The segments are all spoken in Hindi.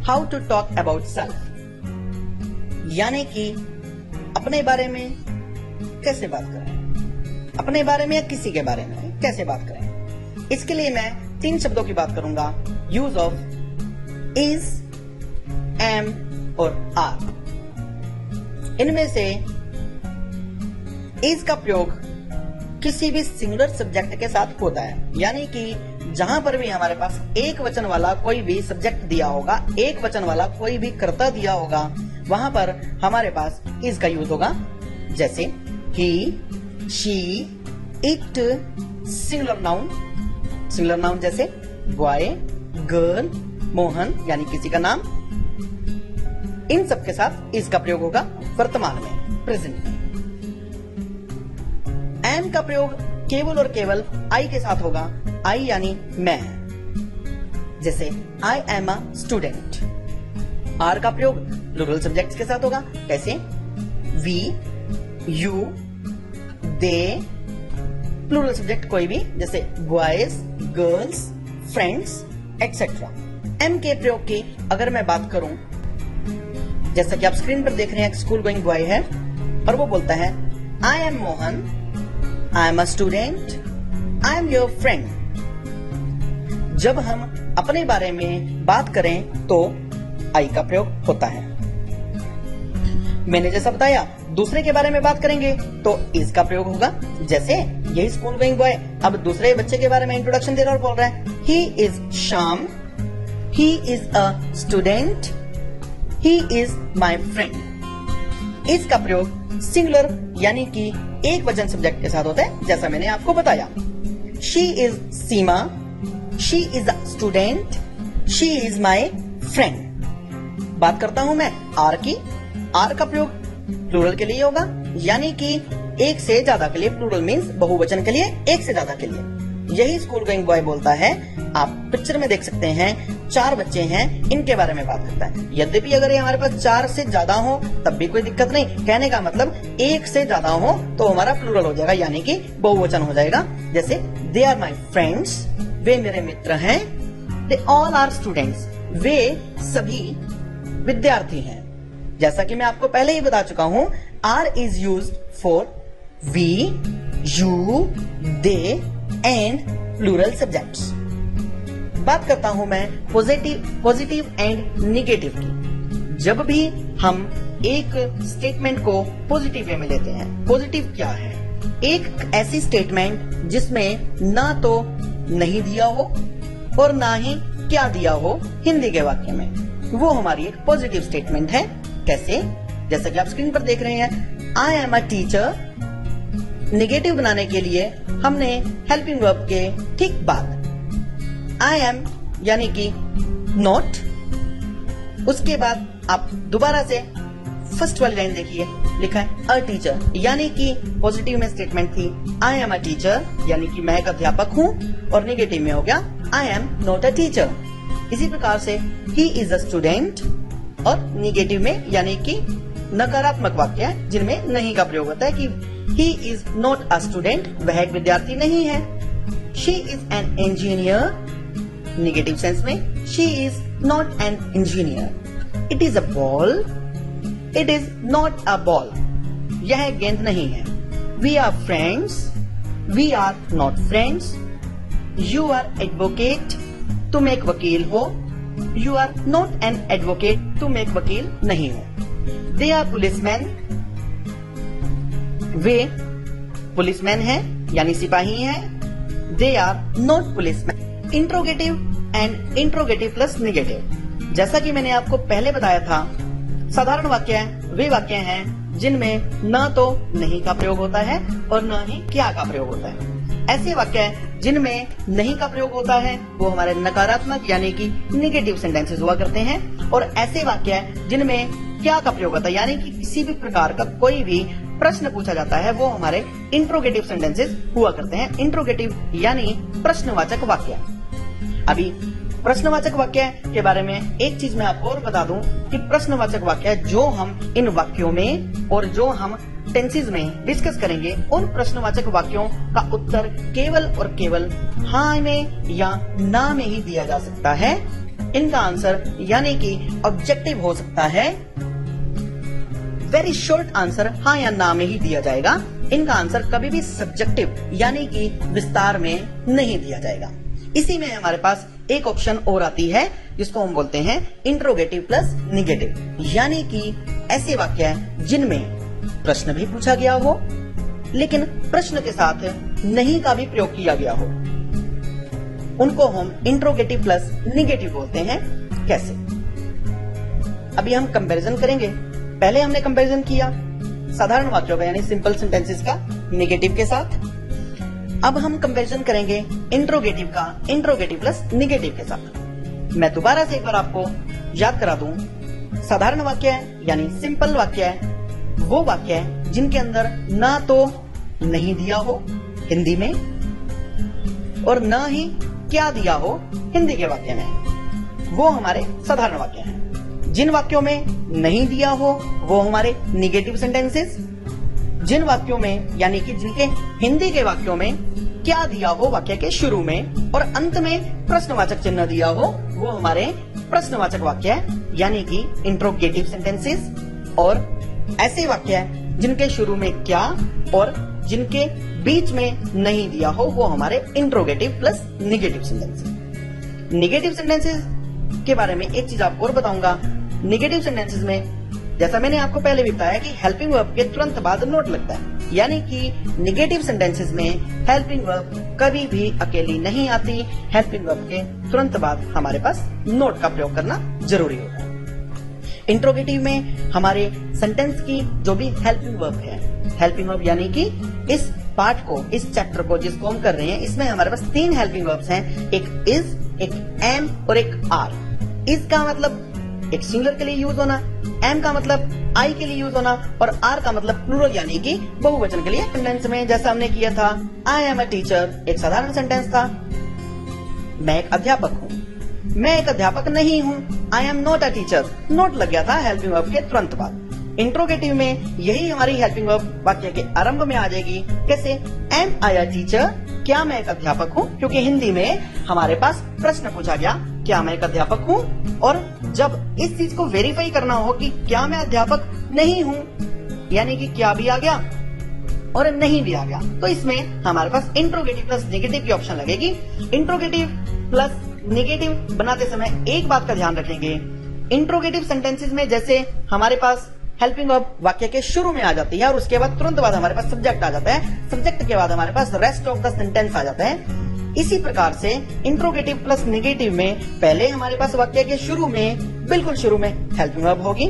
How to talk about self, यानी कि अपने बारे में कैसे बात करें, अपने बारे में या किसी के बारे में कैसे बात करें। इसके लिए मैं 3 शब्दों की बात करूंगा, यूज ऑफ इज, एम और आर। इनमें से इज का प्रयोग किसी भी सिंगुलर सब्जेक्ट के साथ होता है, यानी कि जहां पर भी हमारे पास एक वचन वाला कोई भी सब्जेक्ट दिया होगा, एक वचन वाला कोई भी कर्ता दिया होगा, वहां पर हमारे पास इज का यूज होगा। जैसे ही, शी, इट, सिंगुलर नाउन जैसे बॉय, गर्ल, मोहन यानी किसी का नाम, इन सब के साथ इज का प्रयोग होगा वर्तमान में, प्रेजेंट में। एम का प्रयोग केवल और केवल आई के साथ होगा, आई यानी मैं, जैसे I am a student. Are का प्रयोग प्लूरल सब्जेक्ट्स के साथ होगा, कैसे we, you, they, plural subject कोई भी जैसे boys, girls, friends etcetera. Am के प्रयोग की अगर मैं बात करूं, जैसा कि आप स्क्रीन पर देख रहे हैं, स्कूल गोइंग बॉय है और वो बोलता है I am Mohan, I am a student, I am your friend. जब हम अपने बारे में बात करें तो आई का प्रयोग होता है। मैंने जैसा बताया, दूसरे के बारे में बात करेंगे तो इज का प्रयोग होगा। जैसे यही स्कूल गोइंग बॉय अब दूसरे बच्चे के बारे में इंट्रोडक्शन दे रहा और बोल रहा है he is Shyam, he is a student, he is my friend. Is का प्रयोग सिंगुलर यानी कि एक वचन सब्जेक्ट के साथ होता है, जैसा मैंने आपको बताया। She is Seema, she is a student, she is my friend. बात करता हूं मैं आर की। आर का प्रयोग प्लूरल के लिए होगा, यानी कि एक से ज्यादा के लिए, प्लूरल मीन्स बहुवचन के लिए, एक से ज्यादा के लिए। यही स्कूल गोइंग बॉय बोलता है। आप पिक्चर में देख सकते हैं 4 बच्चे हैं, इनके बारे में बात करता है। यद्यपि अगर ये हमारे पास 4 से ज्यादा हो तब भी कोई दिक्कत नहीं, कहने का मतलब एक से ज्यादा हो तो हमारा प्लूरल हो जाएगा, यानी कि बहुवचन हो जाएगा। जैसे दे आर माई फ्रेंड्स, वे मेरे मित्र हैं। दे ऑल आर स्टूडेंट्स, वे सभी विद्यार्थी हैं। जैसा कि मैं आपको पहले ही बता चुका हूं, are is used for we, you, they and plural subjects. बात करता हूं मैं पॉजिटिव एंड निगेटिव की। जब भी हम एक स्टेटमेंट को पॉजिटिव वे में लेते हैं, पॉजिटिव क्या है? एक ऐसी स्टेटमेंट जिसमें ना तो नहीं दिया हो और ना ही क्या दिया हो हिंदी के वाक्य में, वो हमारी एक पॉजिटिव स्टेटमेंट है। कैसे? जैसा कि आप स्क्रीन पर देख रहे हैं, आई एम अ टीचर। निगेटिव बनाने के लिए हमने हेल्पिंग वर्ब के ठीक बाद आई एम यानी कि नॉट, उसके बाद आप दोबारा से फर्स्ट वाली लाइन देखिए, लिखा है अ टीचर, यानी कि पॉजिटिव में स्टेटमेंट थी आई एम अ टीचर, यानी कि मैं एक अध्यापक हूं, और निगेटिव में हो गया आई एम नॉट अ टीचर। इसी प्रकार से ही इज अ स्टूडेंट, और निगेटिव में यानी कि नकारात्मक वाक्य है जिनमें नहीं का प्रयोग होता है कि he is not a student, वह एक विद्यार्थी नहीं है। She is an engineer, negative sense में she is not an engineer. It is a ball, it is not a ball, यह गेंद नहीं है। We are friends, we are not friends. You are advocate, तुम एक वकील हो। You are not an advocate, तुम एक वकील नहीं हो। दे आर पुलिसमैन, वे पुलिसमैन हैं यानी सिपाही हैं। They are not policeman. Interrogative and interrogative plus negative, जैसा कि मैंने आपको पहले बताया था, साधारण वाक्य वे वाक्य हैं जिनमें न तो नहीं का प्रयोग होता है और न ही क्या का प्रयोग होता है। ऐसे वाक्य जिनमें नहीं का प्रयोग होता है वो हमारे नकारात्मक यानी कि निगेटिव सेंटेंसेस हुआ करते हैं, और ऐसे वाक्य जिनमें क्या का प्रयोग होता है यानी कि किसी भी प्रकार का कोई भी प्रश्न पूछा जाता है वो हमारे इंट्रोगेटिव सेंटेंसेस हुआ करते हैं। इंट्रोगेटिव यानी प्रश्नवाचक वाक्य। अभी प्रश्नवाचक वाक्य के बारे में एक चीज मैं आपको और बता दूं कि प्रश्नवाचक वाक्य जो हम इन वाक्यों में और जो हम टेंसेस में डिस्कस करेंगे, उन प्रश्नवाचक वाक्यों का उत्तर केवल और केवल हाँ में या ना में ही दिया जा सकता है। इनका आंसर यानी कि ऑब्जेक्टिव हो सकता है वेरी शॉर्ट आंसर हाँ या ना में ही दिया जाएगा। इनका आंसर कभी भी सब्जेक्टिव यानी कि विस्तार में नहीं दिया जाएगा। इसी में हमारे पास एक ऑप्शन और आती है जिसको हम बोलते हैं इंट्रोगेटिव प्लस निगेटिव, यानी कि ऐसे वाक्य हैं जिनमें प्रश्न भी पूछा गया हो लेकिन प्रश्न के साथ नहीं का भी प्रयोग किया गया हो, उनको हम इंट्रोगेटिव प्लस निगेटिव बोलते हैं। कैसे? अभी हम कंपैरिजन करेंगे। पहले हमने कंपैरिजन किया साधारण वाक्यों का यानी सिंपल सेंटेंसेस का निगेटिव के साथ। अब हम कंपैरिजन करेंगे इंट्रोगेटिव का इंट्रोगेटिव प्लस निगेटिव के साथ। मैं दोबारा से एक बार आपको याद करा दूं, साधारण वाक्य है यानी सिंपल वाक्य है वो वाक्य है जिनके अंदर ना तो नहीं दिया हो हिंदी में और ना ही क्या दिया हो हिंदी के वाक्य में, वो हमारे साधारण वाक्य हैं। जिन वाक्यों में नहीं दिया हो वो हमारे निगेटिव सेंटेंसेस, जिन वाक्यों में यानी कि जिनके हिंदी के वाक्यों में क्या दिया हो वाक्य के शुरू में और अंत में प्रश्नवाचक चिन्ह दिया हो वो हमारे प्रश्नवाचक वाक्य है यानी कि इंट्रोगेटिव सेंटेंसेस। और ऐसे वाक्य है जिनके शुरू में क्या और जिनके बीच में नहीं दिया हो वो हमारे interrogative plus negative sentences. Negative sentences के बारे में एक चीज आपको और बताऊंगा। निगेटिव सेंटेंसेस में जैसा मैंने आपको पहले भी बताया कि हेल्पिंग वर्ब के तुरंत बाद नोट लगता है, यानी कि निगेटिव सेंटेंसेस में हेल्पिंग वर्ब कभी भी अकेली नहीं आती। हेल्पिंग वर्ब के तुरंत बाद हमारे पास नोट का प्रयोग करना जरूरी होता है। इंट्रोगेटिव में हमारे सेंटेंस की जो भी हेल्पिंग वर्ब है, हेल्पिंग वर्ब यानी कि इस पार्ट को, इस चैप्टर को जिसको हम कर रहे हैं, इसमें हमारे पास 3 हेल्पिंग वर्ब्स हैं, एक इज, एक एम और एक आर। इज का मतलब एक सिंगुलर के लिए यूज होना, एम का मतलब आई के लिए यूज होना और आर का मतलब प्लूरल यानी कि बहुवचन के लिए। सेंटेंस में जैसा हमने किया था आई एम अ टीचर, एक साधारण सेंटेंस था। मैं एक अध्यापक हूँ, मैं एक अध्यापक नहीं हूँ, आई am not a teacher, note लग गया था हेल्पिंग वर्ब के तुरंत बाद। इंट्रोगेटिव में यही हमारी हेल्पिंग वर्ब वाक्य के आरंभ में आ जाएगी। कैसे? एम आई अ टीचर, क्या मैं एक अध्यापक हूँ, क्योंकि हिंदी में हमारे पास प्रश्न पूछा गया क्या मैं एक अध्यापक हूँ, और जब इस चीज को वेरीफाई करना हो कि क्या मैं अध्यापक नहीं हूँ यानी कि क्या भी आ गया और नहीं भी आ गया, तो इसमें हमारे पास इंट्रोगेटिव प्लस नेगेटिव की ऑप्शन लगेगी। इंट्रोगेटिव प्लस नेगेटिव बनाते समय एक बात का ध्यान रखेंगे, इंट्रोगेटिव सेंटेंसेस में जैसे हमारे पास हेल्पिंग वर्ब वाक्य के शुरू में आ जाती है और उसके बाद तुरंत बाद हमारे पास सब्जेक्ट आ जाता है, सब्जेक्ट के बाद हमारे पास रेस्ट ऑफ द सेंटेंस आ जाता है। इसी प्रकार से इंट्रोगेटिव प्लस नेगेटिव में पहले हमारे पास वाक्य के शुरू में, बिल्कुल शुरू में हेल्पिंग वर्ब होगी,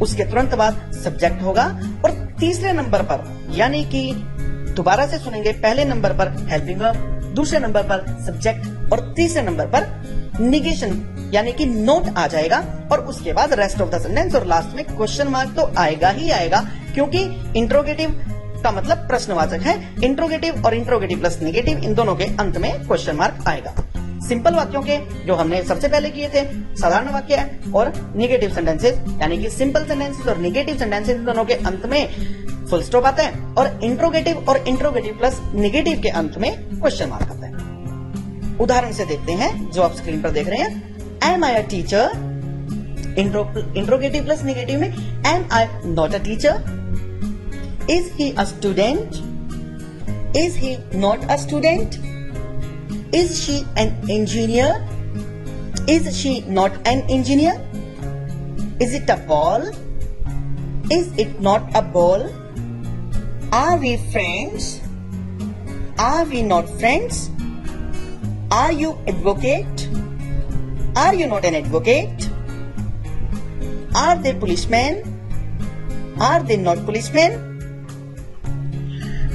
उसके तुरंत बाद सब्जेक्ट होगा और तीसरे नंबर पर यानी कि दोबारा से सुनेंगे, पहले नंबर पर हेल्पिंग वर्ब, दूसरे नंबर पर सब्जेक्ट और तीसरे नंबर पर निगेशन यानी कि नोट आ जाएगा और उसके बाद रेस्ट ऑफ द सेंटेंस और लास्ट में क्वेश्चन मार्क तो आएगा ही आएगा, क्योंकि इंट्रोगेटिव का मतलब प्रश्नवाचक है। इंट्रोगेटिव और इंट्रोगेटिव प्लस नेगेटिव इन दोनों के अंत में क्वेश्चन मार्क आएगा। सिंपल वाक्यों के जो हमने सबसे पहले किए थे साधारण वाक्य है और नेगेटिव सेंटेंसेस यानी कि सिंपल सेंटेंसेस और नेगेटिव सेंटेंसेस इन दोनों के अंत में फुल स्टॉप आता है और इंट्रोगेटिव प्लस नेगेटिव के अंत में क्वेश्चन मार्क आता है। उदाहरण से देखते हैं जो आप स्क्रीन पर देख रहे हैं। Am I a teacher, interrogative plus negative में am I not a teacher, is he a student, is he not a student, is she an engineer, is she not an engineer, is it a ball, is it not a ball, are we friends, are we not friends, are you advocate, are you not an advocate, are they policemen, are they not policemen।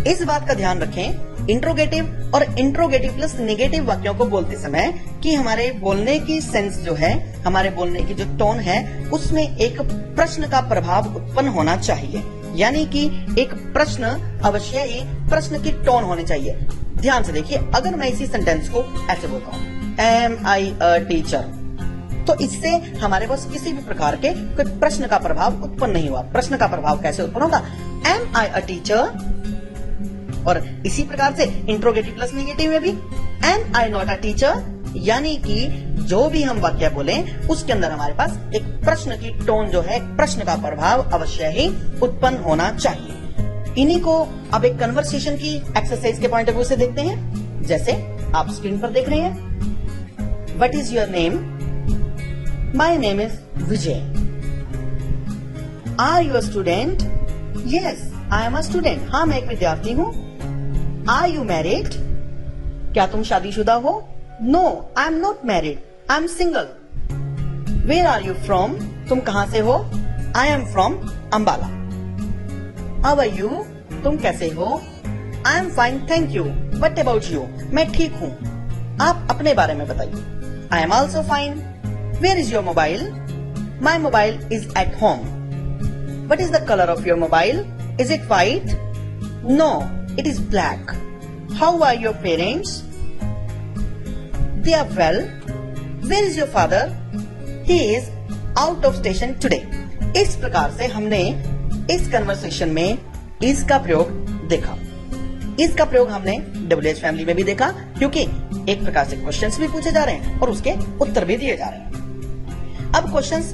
इस बात का ध्यान रखें इंट्रोगेटिव और इंट्रोगेटिव प्लस नेगेटिव वाक्यों को बोलते समय कि हमारे बोलने की सेंस जो है, हमारे बोलने की जो टोन है उसमें एक प्रश्न का प्रभाव उत्पन्न होना चाहिए, यानी कि एक प्रश्न अवश्य ही प्रश्न की टोन होनी चाहिए। ध्यान से देखिए, अगर मैं इसी सेंटेंस को ऐसे बोलता हूँ एम आई अ टीचर, तो इससे हमारे पास किसी भी प्रकार के कोई प्रश्न का प्रभाव उत्पन्न नहीं हुआ। प्रश्न का प्रभाव कैसे उत्पन्न होगा? Am I a teacher. और इसी प्रकार से इंट्रोगेटिव प्लस नेगेटिव में भी am I not a teacher, यानी कि जो भी हम वाक्य बोलें उसके अंदर हमारे पास एक प्रश्न की टोन जो है, प्रश्न का प्रभाव अवश्य ही उत्पन्न होना चाहिए। इन्हीं को अब एक कन्वर्सेशन की एक्सरसाइज के पॉइंट ऑफ व्यू से देखते हैं। जैसे आप स्क्रीन पर देख रहे हैं, what is your name? My name is Vijay. Are you a student? Yes, I am a student. हाँ, मैं एक विद्यार्थी हूं। Are you married? क्या तुम शादीशुदा हो? No, I am not married, I am single. Where are you from? तुम कहां से हो? I am from Ambala. How are you? तुम कैसे हो? I am fine, thank you. What about you? मैं ठीक हूं। आप अपने बारे में बताइए। I am also fine. Where is your mobile? My mobile is at home. What is the colour of your mobile? Is it white? No, it is black. How are your parents? They are well. Where is your father? He is out of station today. इस प्रकार से हमने इस कन्वर्सेशन में is का प्रयोग देखा। is का प्रयोग हमने WH फैमिली में भी देखा, क्योंकि एक प्रकार से क्वेश्चंस भी पूछे जा रहे हैं और उसके उत्तर भी दिए जा रहे हैं। अब क्वेश्चंस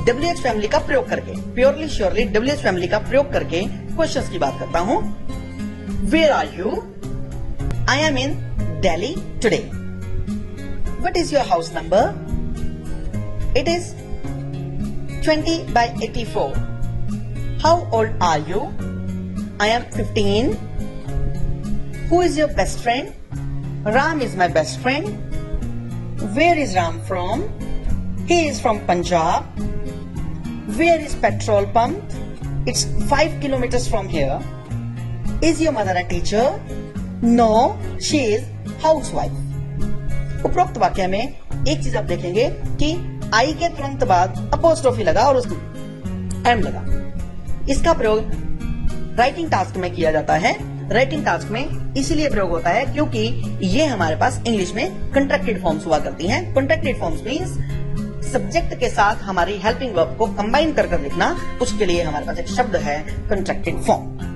WH फैमिली का प्रयोग करके, प्योरली श्योरली WH फैमिली का प्रयोग करके क्वेश्चंस की बात करता हूं। Where are you? I am in Delhi today. What is your house number? It is 20 by 84. How old are you? I am 15. Who is your best friend? Ram is my best friend. Where is Ram from? He is from Punjab. Where is petrol pump? It's 5 kilometers from here. Is your mother a teacher? No, she is housewife. उपरोक्त वाक्य में एक चीज आप देखेंगे कि आई के तुरंत बाद अपोस्ट्रोफी लगा और उसको एम लगा। इसका प्रयोग राइटिंग टास्क में किया जाता है। राइटिंग टास्क में इसलिए प्रयोग होता है क्योंकि ये हमारे पास इंग्लिश में कंट्रैक्टेड फॉर्म्स हुआ करती हैं। कंट्रैक्टेड फॉर्म्स मींस सब्जेक्ट के साथ हमारी हेल्पिंग वर्ब को कंबाइन कर लिखना। उसके लिए हमारे पास एक शब्द है कंट्रैक्टेड फॉर्म।